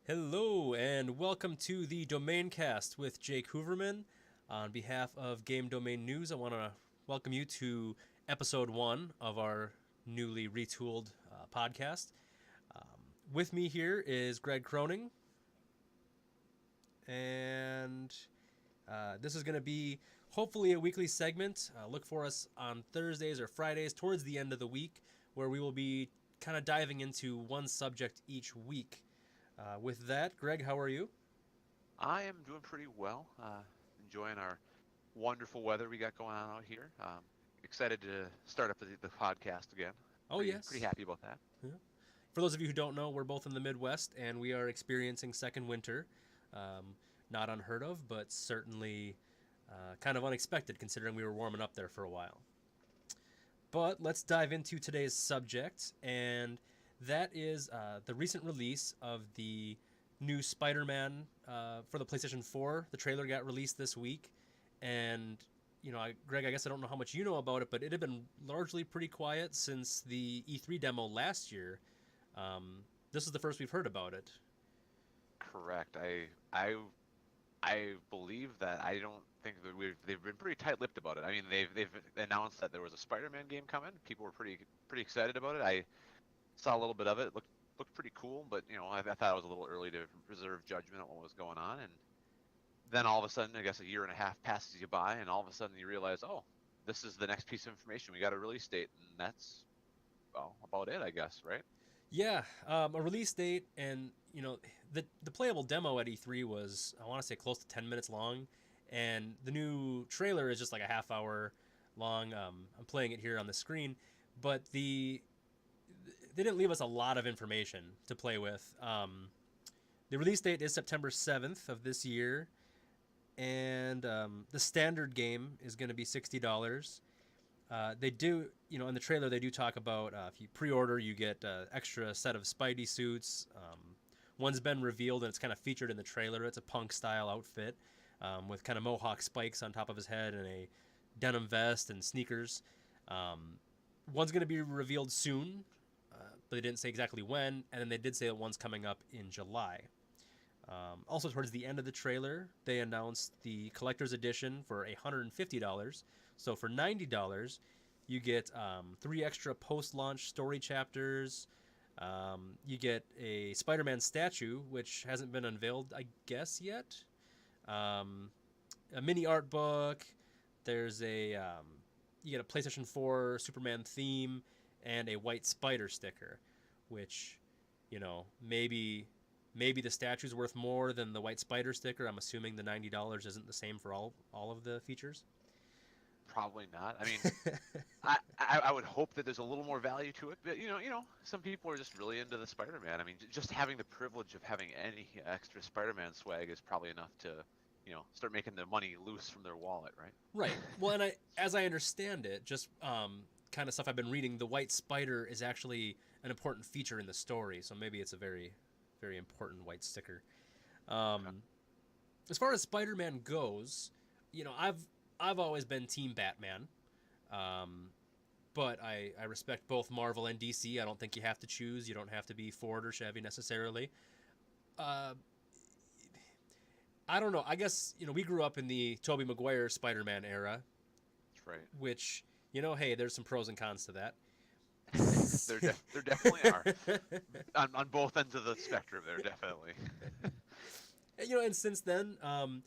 Hello and welcome to the Domain Cast with Jake Hooverman. On behalf of Game Domain News, I want to welcome you to episode one of our newly retooled podcast. Um, with me here is Greg Croning, and this is going to be hopefully a weekly segment. Look for us on Thursdays or Fridays towards the end of the week, where we will be kind of diving into one subject each week. With that, Greg, how are you? I am doing pretty well. Enjoying our wonderful weather we got going on out here. Excited to start up the podcast again. Oh, Pretty yes. happy about that. Yeah. For those of you who don't know, we're both in the Midwest and we are experiencing second winter. Um, Not unheard of, but certainly kind of unexpected considering we were warming up there for a while. But let's dive into today's subject, and that is the recent release of the new Spider Man for the PlayStation 4. The trailer got released this week, and Greg, I guess I don't know how much you know about it, but it had been largely pretty quiet since the E3 demo last year. This is the first we've heard about it. Correct. I believe that I don't think that they've been pretty tight-lipped about it. I mean, they've announced that there was a Spider-Man game coming. People were pretty excited about it. I saw a little bit of it. It looked pretty cool, but I thought it was a little early to reserve judgment on what was going on. And then all of a sudden, I guess a year and a half passes you by, and all of a sudden you realize, oh, this is the next piece of information. We got a release date, and that's well about it, I guess, right? Yeah, a release date, and the playable demo at E3 was, I want to say, close to 10 minutes long, and the new trailer is just like a half hour long. I'm playing it here on the screen, but they didn't leave us a lot of information to play with. The release date is September 7th of this year, and the standard game is going to be $60. They do, in the trailer, they do talk about if you pre-order, you get an extra set of Spidey suits. One's been revealed and it's kind of featured in the trailer. It's a punk-style outfit with kind of mohawk spikes on top of his head and a denim vest and sneakers. Um, One's going to be revealed soon, but they didn't say exactly when. And then they did say that one's coming up in July. Also, towards the end of the trailer, they announced the collector's edition for $150. So for $90, you get three extra post-launch story chapters. You get a Spider-Man statue, which hasn't been unveiled, I guess, yet. Um, a mini art book. There's you get a PlayStation 4 Superman theme and a white spider sticker, which, maybe the statue's worth more than the white spider sticker. I'm assuming the $90 isn't the same for all of the features. Probably not. I mean, I would hope that there's a little more value to it, but some people are just really into the Spider-Man. I mean, just having the privilege of having any extra Spider-Man swag is probably enough to, start making the money loose from their wallet, right? Right. Well, and as I understand it, just kind of stuff I've been reading, the white spider is actually an important feature in the story. So maybe it's a very, very important white sticker. Okay. Um, as far as Spider-Man goes, I've always been Team Batman, um, but I respect both Marvel and DC. I don't think you have to choose. You don't have to be Ford or Chevy necessarily. Uh, I don't know. I guess we grew up in the Tobey Maguire Spider-Man era, That's right. which hey, there's some pros and cons to that. There definitely are on both ends of the spectrum. There definitely. And since then, I'm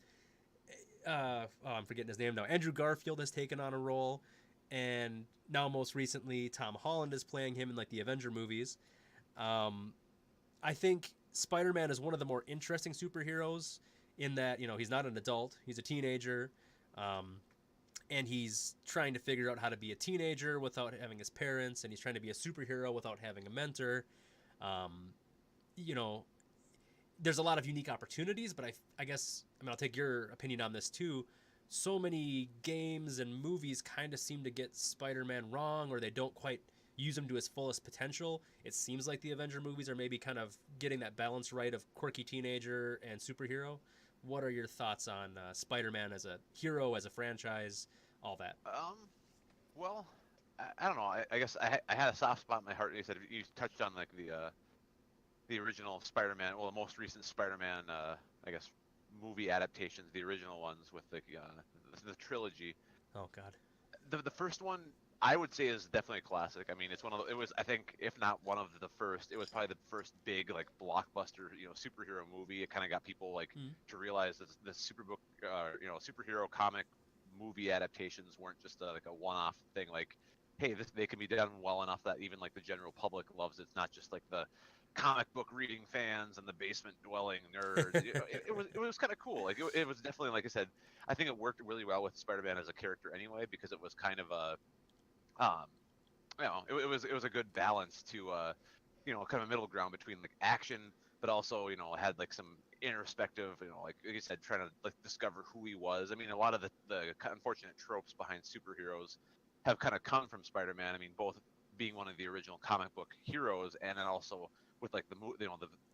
forgetting his name now. Andrew Garfield has taken on a role, and now most recently, Tom Holland is playing him in like the Avenger movies. Um, I think Spider-Man is one of the more interesting superheroes in that he's not an adult; he's a teenager, um, and he's trying to figure out how to be a teenager without having his parents, and he's trying to be a superhero without having a mentor. Um, you know, there's a lot of unique opportunities, but I guess I'll take your opinion on this too. So many games and movies kind of seem to get Spider-Man wrong, or they don't quite use him to his fullest potential. It seems like the Avenger movies are maybe kind of getting that balance right of quirky teenager and superhero. What are your thoughts on Spider-Man as a hero, as a franchise, all that? Um, well, I don't know. I guess I had a soft spot in my heart. You said you touched on like the original Spider-Man, well, the most recent Spider-Man, I guess, movie adaptations, the original ones with the trilogy. Oh God. The first one I would say is definitely a classic. I mean, it's one of the, it was, I think, if not one of the first, it was probably the first big like blockbuster, superhero movie. It kind of got people like Mm. to realize that the superhero comic movie adaptations weren't just like a one-off thing. Like, hey, they can be done well enough that even like the general public loves it. It's not just like the comic book reading fans and the basement dwelling nerds. It was kind of cool. Like it was definitely, like I said, I think it worked really well with Spider-Man as a character anyway, because it was kind of a um, it was a good balance to kind of a middle ground between like action, but also had like some introspective, like you said, trying to like discover who he was. I mean, a lot of the unfortunate tropes behind superheroes have kind of come from Spider-Man. I mean, both being one of the original comic book heroes, and then also with like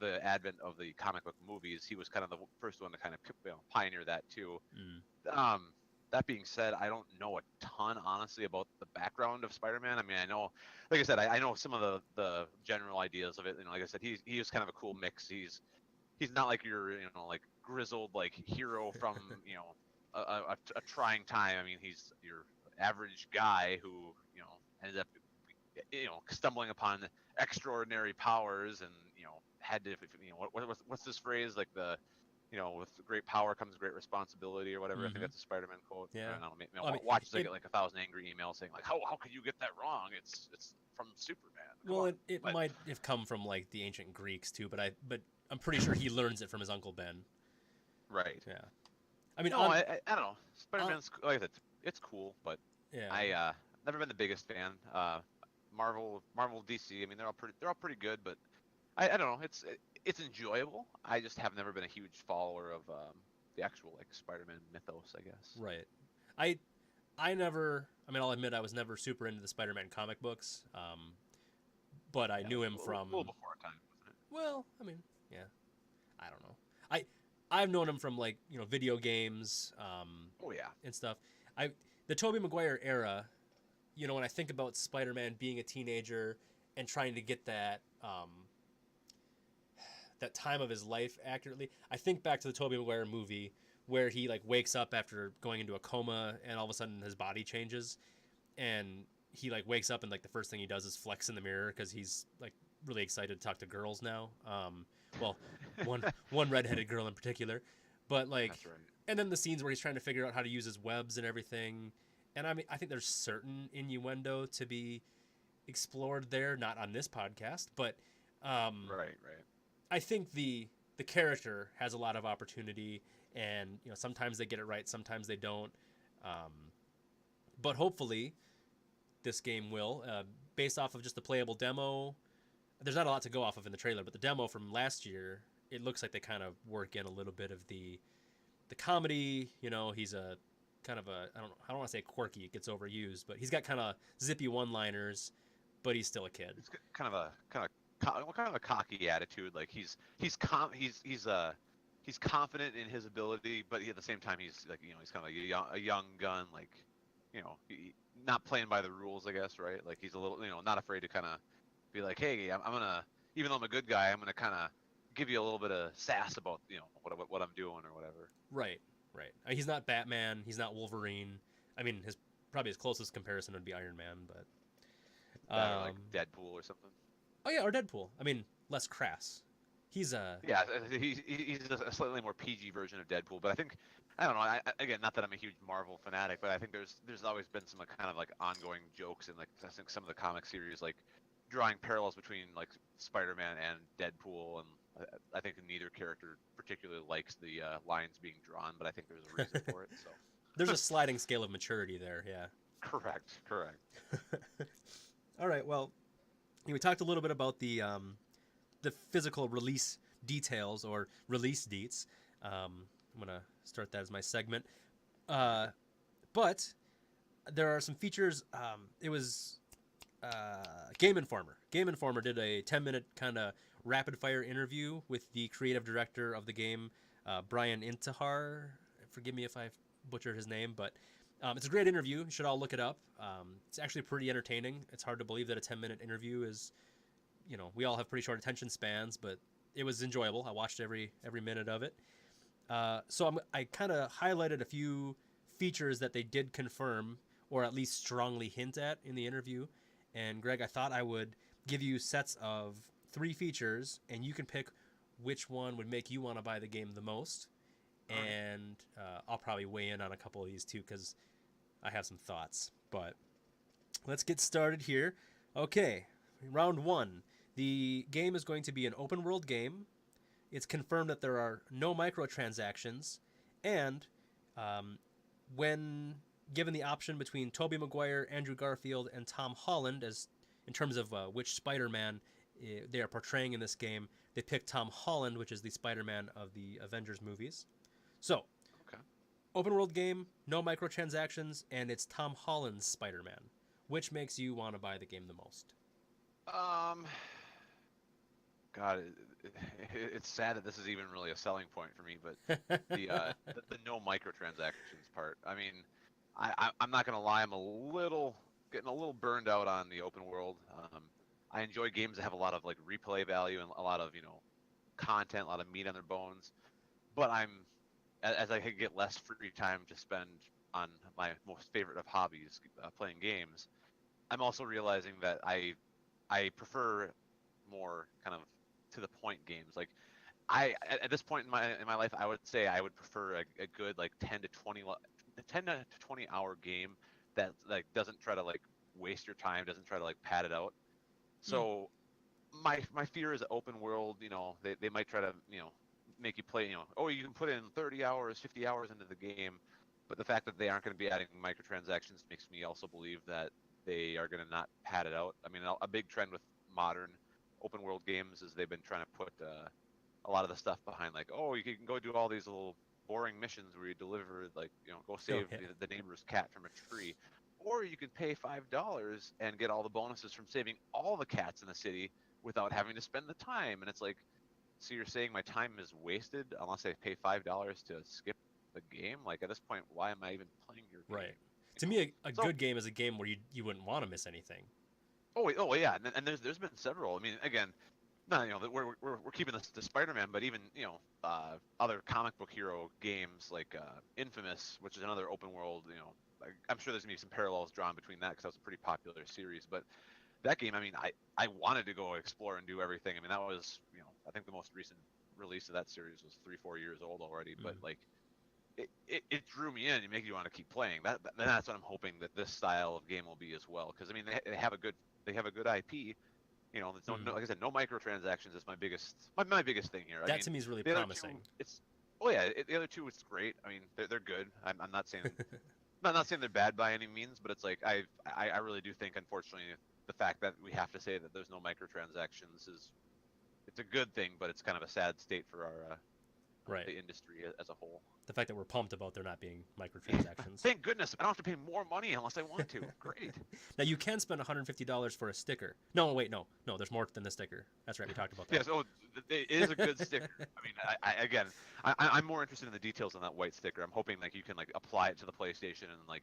the advent of the comic book movies, he was kind of the first one to kind of pioneer that too. Mm. Um, that being said, I don't know a ton, honestly, about the background of Spider-Man. I mean, I know, like I said, I know some of the general ideas of it. Like I said, he is kind of a cool mix. He's not like your like grizzled like hero from a trying time. I mean, he's your average guy who ended up stumbling upon extraordinary powers, and had to what's this phrase, like the with great power comes great responsibility or whatever. I think Mm-hmm. that's a Spider-Man quote. I Yeah. don't know. Well, I mean, Watch as I it get like 1,000 angry emails saying like, how could you get that wrong? It's from Superman. Come well on. it But might have come from like the ancient Greeks too, but I'm pretty sure he learns it from his Uncle Ben. right. Yeah. I mean, No, I don't know. Spider-Man's like I said, it's cool, but yeah. I never been the biggest fan. Marvel, DC. I mean, they're all pretty good, but I don't know. It's enjoyable. I just have never been a huge follower of the actual like Spider-Man mythos, I guess. Right. I I never. I mean, I'll admit I was never super into the Spider-Man comic books. But I Yeah, knew him a from. little before our time, wasn't it? Well, I mean, yeah. I don't know. I've known him from like video games, Oh yeah. and stuff. The Tobey Maguire era. When I think about Spider-Man being a teenager and trying to get that time of his life accurately, I think back to the Tobey Maguire movie where he like wakes up after going into a coma and all of a sudden his body changes, and he like wakes up and like the first thing he does is flex in the mirror because he's like really excited to talk to girls now. Well, one redheaded girl in particular, but like, That's right. and then the scenes where he's trying to figure out how to use his webs and everything. And I mean, I think there's certain innuendo to be explored there, not on this podcast, but Right, right. I think the character has a lot of opportunity, and sometimes they get it right, sometimes they don't. Um, but hopefully, this game will, based off of just the playable demo. There's not a lot to go off of in the trailer, but the demo from last year, it looks like they kind of work in a little bit of the comedy. He's a kind of a I don't want to say quirky, it gets overused, but he's got kind of zippy one-liners, but he's still a kid. It's kind of a cocky attitude. Like he's confident in his ability, but at the same time he's like he's kind of like a young gun, like not playing by the rules, I guess, right? Like he's a little not afraid to kind of be like, hey, I'm gonna, even though I'm a good guy, I'm gonna kind of give you a little bit of sass about what I'm doing or whatever. Right, right. He's not Batman. He's not Wolverine. I mean, his closest comparison would be Iron Man, but That or like Deadpool or something. oh yeah, or Deadpool. I mean, less crass. He's a Yeah, he's a slightly more PG version of Deadpool, but I think I don't know. Again, not that I'm a huge Marvel fanatic, but I think there's always been some kind of like ongoing jokes in like I think some of the comic series, like drawing parallels between like Spider-Man and Deadpool, and I think neither character particularly likes the lines being drawn, but I think there's a reason for it. So there's a sliding scale of maturity there. Yeah. correct. All right. Well, we talked a little bit about the physical release details or release deets. I'm gonna start that as my segment. But there are some features. It was Game Informer. Game Informer did a 10-minute kind of rapid fire interview with the creative director of the game, Brian Intihar. Forgive me if I've butchered his name, but it's a great interview. You should all look it up. It's actually pretty entertaining. It's hard to believe that a 10-minute interview is we all have pretty short attention spans, but it was enjoyable. I watched every minute of it. So I kind of highlighted a few features that they did confirm, or at least strongly hint at in the interview. And Greg, I thought I would give you sets of 3 features, and you can pick which one would make you want to buy the game the most. And I'll probably weigh in on a couple of these too, because I have some thoughts. But let's get started here. Okay, round 1. The game is going to be an open world game. It's confirmed that there are no microtransactions, and when given the option between Tobey Maguire, Andrew Garfield, and Tom Holland, as in terms of which Spider-Man they are portraying in this game, they picked Tom Holland, which is the Spider-Man of the Avengers movies. So, open world game, no microtransactions, and it's Tom Holland's Spider-Man. Which makes you want to buy the game the most? God, it's sad that this is even really a selling point for me, but the no microtransactions part. I mean, I'm not gonna lie, I'm getting a little burned out on the open world. I enjoy games that have a lot of like replay value and a lot of content, a lot of meat on their bones. But as I get less free time to spend on my most favorite of hobbies, playing games, I'm also realizing that I prefer more kind of to the point games. Like at this point in my life, I would say I would prefer a good like 10 to 20 hour game that like doesn't try to like waste your time, doesn't try to like pad it out. So my fear is open world, they might try to, make you play, oh, you can put in 30 hours, 50 hours into the game, but the fact that they aren't going to be adding microtransactions makes me also believe that they are going to not pad it out. I mean, a big trend with modern open world games is they've been trying to put a lot of the stuff behind, like, oh, you can go do all these little boring missions where you deliver, like, go save the neighbor's cat from a tree. Or you can pay $5 and get all the bonuses from saving all the cats in the city without having to spend the time. And it's like, so you're saying my time is wasted unless I pay $5 to skip the game? Like, at this point, why am I even playing your game? Right. To me, a good game is a game where you wouldn't want to miss anything. Oh yeah, and there's been several. I mean, again, no, we're keeping this to Spider-Man, but even other comic book hero games like Infamous, which is another open world. I'm sure there's gonna be some parallels drawn between that because that was a pretty popular series. But that game, I mean, I wanted to go explore and do everything. I mean, that was I think the most recent release of that series was 3-4 years old already. But like, it drew me in and make you want to keep playing. That's what I'm hoping that this style of game will be as well. Because I mean, they have a good IP. There's no, like I said, no microtransactions is my biggest thing here. That to me is really promising. The other two, it's great. I mean, they're good. I'm not saying I'm not saying they're bad by any means, but it's like I really do think, unfortunately, the fact that we have to say that there's no microtransactions it's a good thing, but it's kind of a sad state for our the industry as a whole. The fact that we're pumped about there not being microtransactions. Thank goodness, I don't have to pay more money unless I want to. Great. Now you can spend $150 for a sticker. No, wait, no, there's more than the sticker. That's right, we talked about that. Yes, it is a good sticker. I mean, I'm more interested in the details on that white sticker. I'm hoping like you can like apply it to the PlayStation and like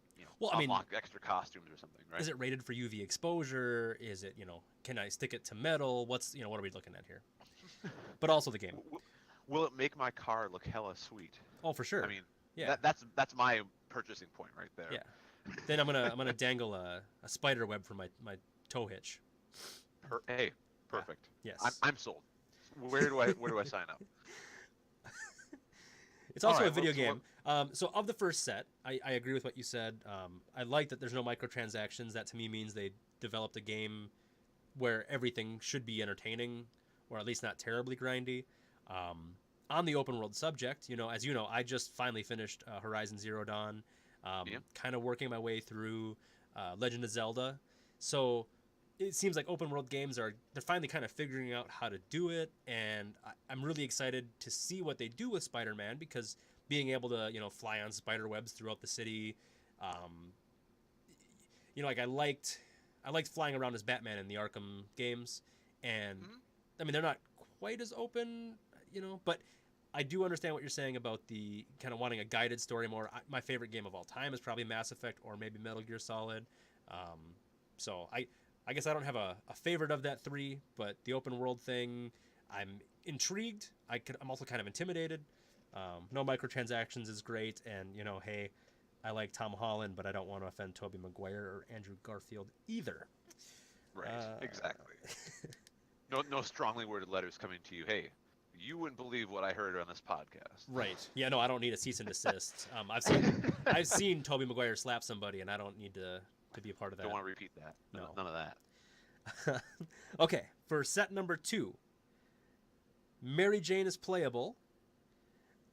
unlock extra costumes or something, right? Is it rated for UV exposure? Is it can I stick it to metal? What's what are we looking at here? But also the game. Will it make my car look hella sweet? Oh, for sure. I mean, yeah, that's my purchasing point right there. Yeah. Then I'm gonna dangle a spider web from my tow hitch. Hey, perfect. Yeah. Yes. I'm sold. Where do I sign up? It's also a video game. So of the first set, I agree with what you said. I like that there's no microtransactions. That to me means they developed a game where everything should be entertaining, or at least not terribly grindy. On the open world subject, as you know, I just finally finished Horizon Zero Dawn, kind of working my way through Legend of Zelda. So it seems like open world games they're finally kind of figuring out how to do it, and I'm really excited to see what they do with Spider-Man, because being able to fly on spider webs throughout the city, like I liked flying around as Batman in the Arkham games, and I mean they're not quite as open, but I do understand what you're saying about the kind of wanting a guided story more. My favorite game of all time is probably Mass Effect or maybe Metal Gear Solid. So I I guess I don't have a favorite of that 3, but the open world thing, I'm intrigued. I'm also kind of intimidated. No microtransactions is great, and hey, I like Tom Holland, but I don't want to offend Tobey Maguire or Andrew Garfield either. Right. Uh, Exactly. No strongly worded letters coming to you. Hey, you wouldn't believe what I heard on this podcast. right. Yeah. No, I don't need a cease and desist. I've seen Tobey Maguire slap somebody, and I don't need to be a part of that. Don't want to repeat that. No. None of that. Okay, for set number 2, Mary Jane is playable.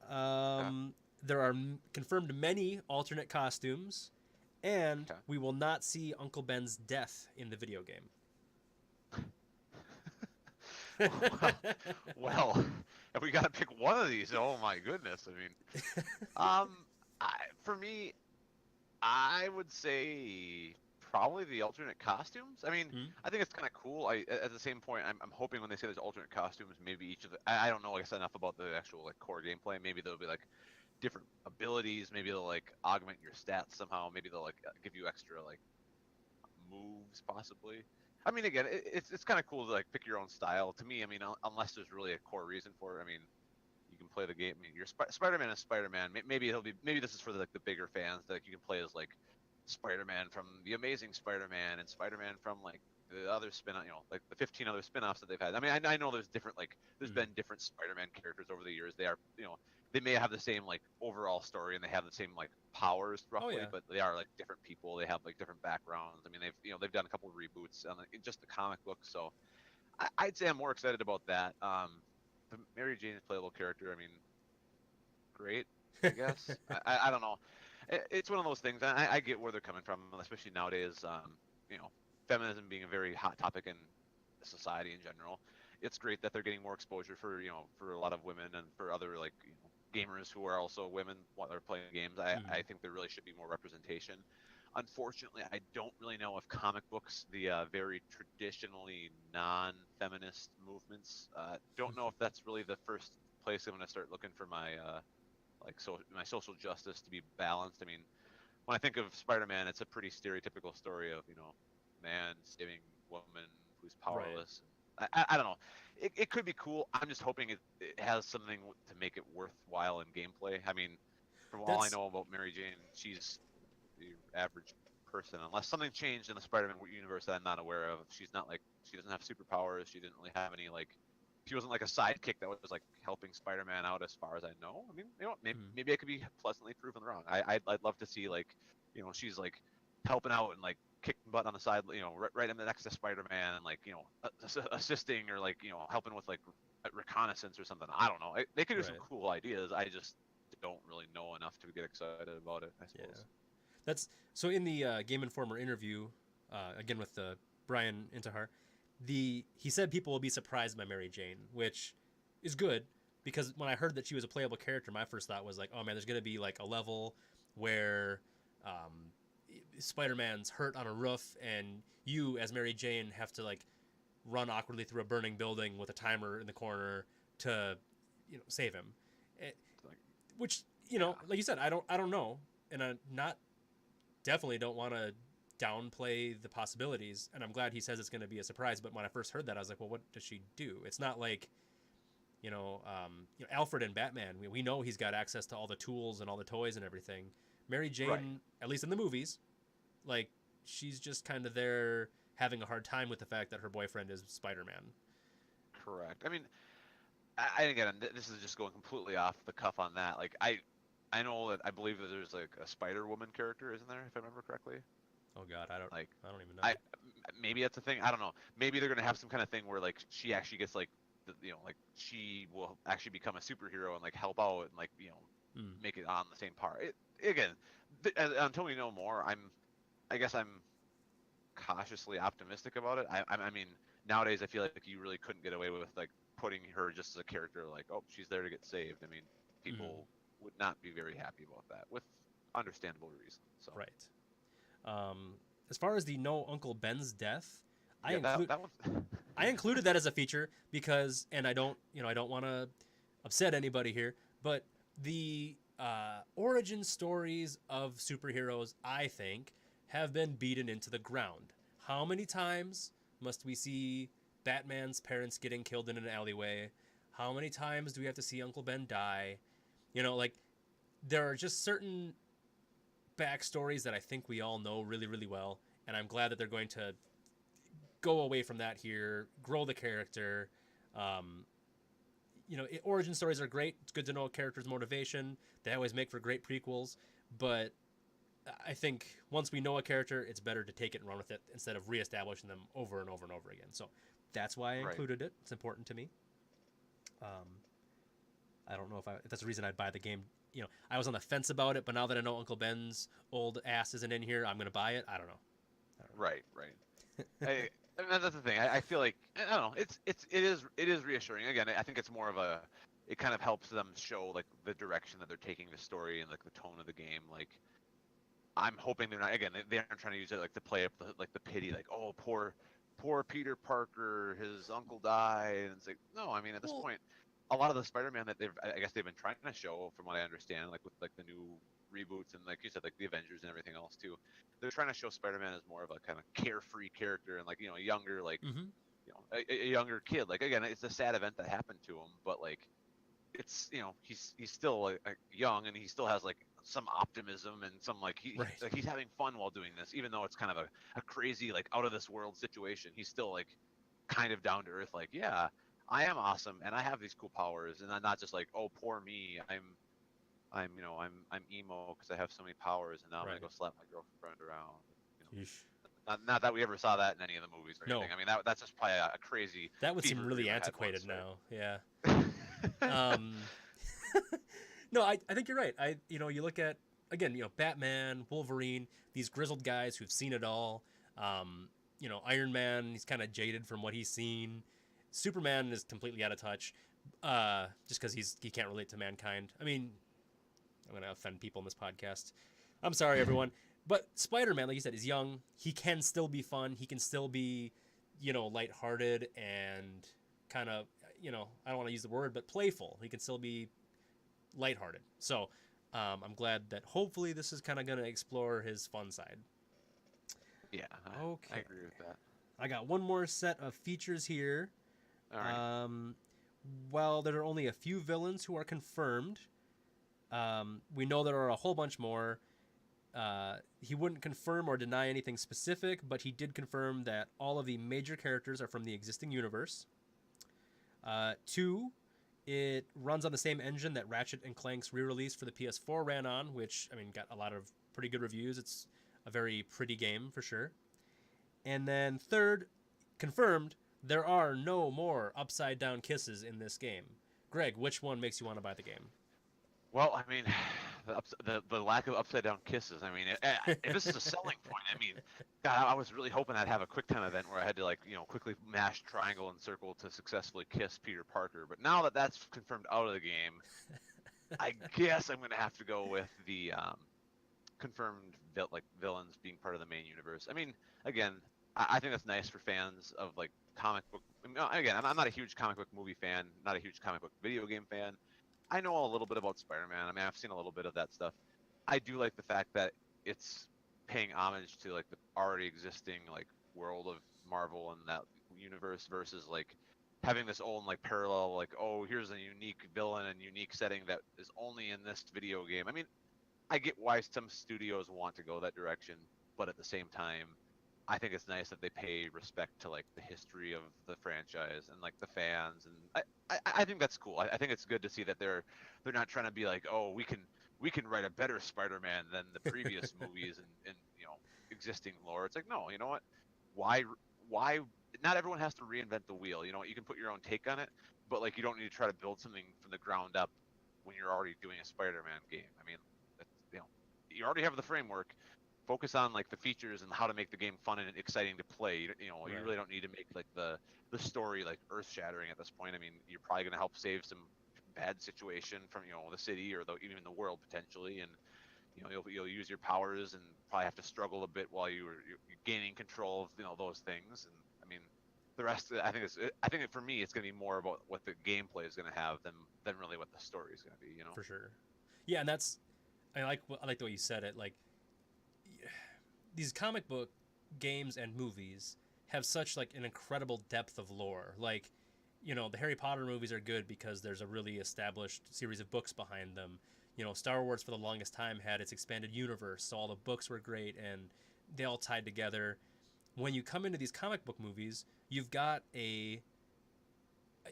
There are confirmed many alternate costumes, and we will not see Uncle Ben's death in the video game. Well, if we got to pick one of these, oh my goodness. I mean, for me, I would say probably the alternate costumes. I mean, I think it's kind of cool. At the same point, I'm hoping when they say there's alternate costumes, maybe each of the I don't know, like I said, enough about the actual like core gameplay. Maybe there'll be like different abilities. Maybe they'll like augment your stats somehow. Maybe they'll like give you extra like moves possibly. I mean, again, it's kind of cool to like pick your own style. To me, I mean, unless there's really a core reason for it. I mean, you can play the game. I mean, Spider-Man is Spider-Man. Maybe this is for the bigger fans that you can play as like Spider-Man from the Amazing Spider-Man and Spider-Man from like the other like the 15 other spin-offs that they've had. I mean, I know there's different there's been different Spider-Man characters over the years. They are they may have the same like overall story and they have the same like powers roughly, but they are like different people. They have like different backgrounds. I mean, they've done a couple of reboots on just the comic book, so I'd say I'm more excited about that. The Mary Jane's playable character, I mean, great, I guess. I don't know. It's one of those things. I get where they're coming from, especially nowadays. Feminism being a very hot topic in society in general. It's great that they're getting more exposure for for a lot of women and for other gamers who are also women while they're playing games. I think there really should be more representation. Unfortunately, I don't really know if comic books, the very traditionally non-feminist movements, don't know if that's really the first place I'm going to start looking for my my social justice to be balanced. I mean, when I think of Spider-Man, it's a pretty stereotypical story of man saving woman who's powerless. Right. I don't know. It could be cool. I'm just hoping it has something to make it worthwhile in gameplay. I mean, from all I know about Mary Jane, she's the average person, unless something changed in the Spider-Man universe that I'm not aware of. She's not she doesn't have superpowers. She didn't really have any she wasn't like a sidekick that was like helping Spider-Man out as far as I know. I mean, maybe I could be pleasantly proven wrong. I'd love to see she's like helping out and kicking butt on the side, right in the next to Spider-Man and assisting or helping with reconnaissance or something. I don't know. They could do some cool ideas. I just don't really know enough to get excited about it, I suppose. Yeah. That's so in the Game Informer interview, again with Brian Intihar, he said people will be surprised by Mary Jane, which is good because when I heard that she was a playable character, my first thought was oh man, there's gonna be a level where Spider-Man's hurt on a roof and you as Mary Jane have to run awkwardly through a burning building with a timer in the corner to save him, which like you said, I don't know, and I'm not definitely don't want to downplay the possibilities, and I'm glad he says it's going to be a surprise. But when I first heard that, I was like, well, what does she do? It's not like Alfred and Batman, we know he's got access to all the tools and all the toys and everything. Mary Jane, at least in the movies, she's just kind of there having a hard time with the fact that her boyfriend is Spider-Man. Correct. I mean, again, this is just going completely off the cuff on that. I know that I believe that there's a Spider-Woman character, isn't there? If I remember correctly. Oh God, I don't even know. Maybe that's a thing. I don't know. Maybe they're gonna have some kind of thing where she actually gets she will actually become a superhero and help out and make it on the same par. Again, until we know more, I guess I'm cautiously optimistic about it. I mean, nowadays I feel like you really couldn't get away with putting her just as a character oh, she's there to get saved. I mean, people would not be very happy about that with understandable reasons. So. Right. As far as the no Uncle Ben's death, I included that as a feature because, and I don't want to upset anybody here, but the origin stories of superheroes, I think, have been beaten into the ground. How many times must we see Batman's parents getting killed in an alleyway? How many times do we have to see Uncle Ben die? You know, like there are just certain backstories that I think we all know really, really well, and I'm glad that they're going to go away from that here, grow the character. Um, origin stories are great. It's good to know a character's motivation. They always make for great prequels, but I think once we know a character, it's better to take it and run with it instead of reestablishing them over and over and over again. So that's why I Right. included it. It's important to me. I don't know if that's the reason I'd buy the game. I was on the fence about it, but now that I know Uncle Ben's old ass isn't in here, I'm gonna buy it. I don't know. Right. And that's the thing. I feel like I don't know. It is reassuring. Again, I think it's more of a. It kind of helps them show like the direction that they're taking the story and like the tone of the game. Like I'm hoping they're not. Again, they aren't trying to use it like to play up the pity. Like oh poor Peter Parker, his uncle died. And it's like no. I mean at this Well, point, a lot of the Spider-Man that I guess they've been trying to show, from what I understand, like with like the new reboots and like you said, like the Avengers and everything else too. They're trying to show Spider-Man as more of a kind of carefree character and like younger, like mm-hmm. a younger kid. Like again, it's a sad event that happened to him, but like it's he's still like young and he still has like some optimism and some like Right. like he's having fun while doing this, even though it's kind of a crazy like out of this world situation. He's still like kind of down to earth, like yeah, I am awesome and I have these cool powers, and I'm not just like oh poor me, I'm emo because I have so many powers, and now I'm Right. gonna go slap my girlfriend around. Yeesh. Not that we ever saw that in any of the movies or No. anything. I mean that's just probably a crazy. That would seem fever really dream I had antiquated once, now. Yeah. right? No, I think you're right. You look at again, Batman, Wolverine, these grizzled guys who've seen it all. Iron Man, he's kind of jaded from what he's seen. Superman is completely out of touch, just because he can't relate to mankind. I mean, I'm gonna offend people in this podcast. I'm sorry, everyone. But Spider-Man, like you said, is young. He can still be fun. He can still be, lighthearted and kind of, I don't want to use the word, but playful. He can still be lighthearted. So I'm glad that hopefully this is kind of going to explore his fun side. Yeah, Okay. I agree with that. I got one more set of features here. All right. Well, there are only a few villains who are confirmed. We know there are a whole bunch more. He wouldn't confirm or deny anything specific, but he did confirm that all of the major characters are from the existing universe. 2, it runs on the same engine that Ratchet and Clank's re-release for the PS4 ran on, which, got a lot of pretty good reviews. It's a very pretty game for sure. And then 3rd, confirmed, there are no more upside-down kisses in this game. Greg, which one makes you want to buy the game? Well, I mean, the lack of upside down kisses. I mean, if this is a selling point, I mean, God, I was really hoping I'd have a quick time event where I had to like quickly mash triangle and circle to successfully kiss Peter Parker. But now that that's confirmed out of the game, I guess I'm gonna have to go with the confirmed villains being part of the main universe. I mean, again, I think that's nice for fans of like comic book. Again, I'm not a huge comic book movie fan, not a huge comic book video game fan. I know a little bit about Spider-Man. I mean, I've seen a little bit of that stuff. I do like the fact that it's paying homage to like the already existing like world of Marvel and that universe versus like having this own like parallel like oh here's a unique villain and unique setting that is only in this video game. I mean, I get why some studios want to go that direction, but at the same time, I think it's nice that they pay respect to like the history of the franchise and like the fans, and I think that's cool. I think it's good to see that they're not trying to be like, oh, we can write a better Spider-Man than the previous movies and existing lore. It's like no, you know what? Why? Not everyone has to reinvent the wheel. You know what? You can put your own take on it, but like you don't need to try to build something from the ground up when you're already doing a Spider-Man game. I mean, you already have the framework. Focus on like the features and how to make the game fun and exciting to play. You Right. really don't need to make like the story like earth shattering at this point. I mean, you're probably going to help save some bad situation from the city or even the world potentially, and you'll use your powers and probably have to struggle a bit while you're gaining control of those things. And I mean, the rest I think for me it's going to be more about what the gameplay is going to have than really what the story is going to be. For sure. Yeah, and that's I like the way you said it. Like these comic book games and movies have such like an incredible depth of lore. Like, you know, the Harry Potter movies are good because there's a really established series of books behind them. You know, Star Wars for the longest time had its expanded universe, so all the books were great and they all tied together. When you come into these comic book movies, you've got a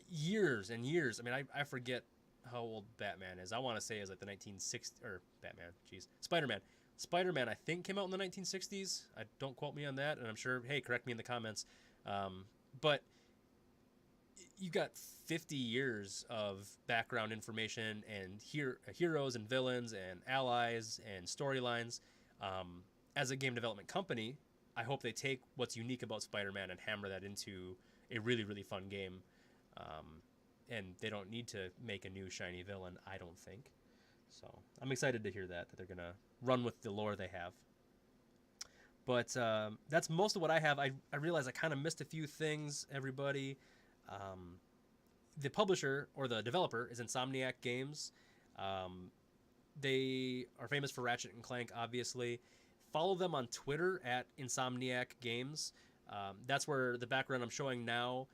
years and years. I mean, I forget how old Batman is. I want to say is like the 1960s or Batman. Jeez, Spider-Man. Spider-Man, I think, came out in the 1960s. I don't quote me on that, and I'm sure. Hey, correct me in the comments. But you got 50 years of background information and heroes and villains and allies and storylines. As a game development company, I hope they take what's unique about Spider-Man and hammer that into a really, really fun game. And they don't need to make a new shiny villain, I don't think. So I'm excited to hear that they're going to run with the lore they have. But that's most of what I have. I realize I kind of missed a few things, everybody. The publisher or the developer is Insomniac Games. They are famous for Ratchet and Clank, obviously. Follow them on Twitter at Insomniac Games. That's where the background I'm showing now.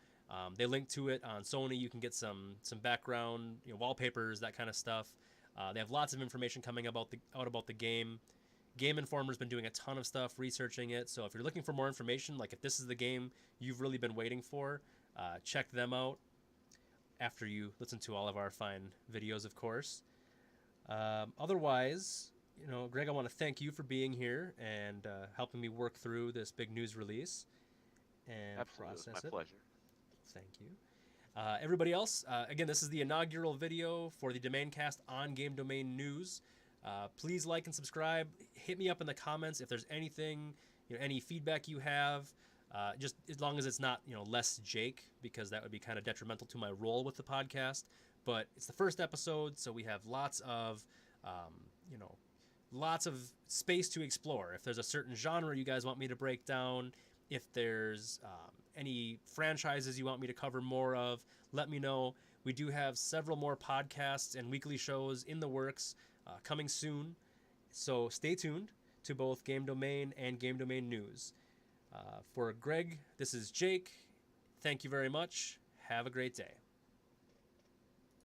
They link to it on Sony. You can get some background, wallpapers, that kind of stuff. They have lots of information coming out about the game. Game Informer's been doing a ton of stuff, researching it. So if you're looking for more information, like if this is the game you've really been waiting for, check them out after you listen to all of our fine videos, of course. Otherwise, Greg, I want to thank you for being here and helping me work through this big news release and Absolutely, process my it. pleasure. Thank you. Everybody else, again, this is the inaugural video for the Domaincast on Game Domain News. Please like and subscribe. Hit me up in the comments if there's anything, any feedback you have. Just as long as it's not, less Jake, because that would be kind of detrimental to my role with the podcast. But it's the first episode, so we have lots of, lots of space to explore. If there's a certain genre you guys want me to break down, if there's any franchises you want me to cover more of, let me know. We do have several more podcasts and weekly shows in the works coming soon. So stay tuned to both Game Domain and Game Domain News. For Greg, this is Jake. Thank you very much. Have a great day.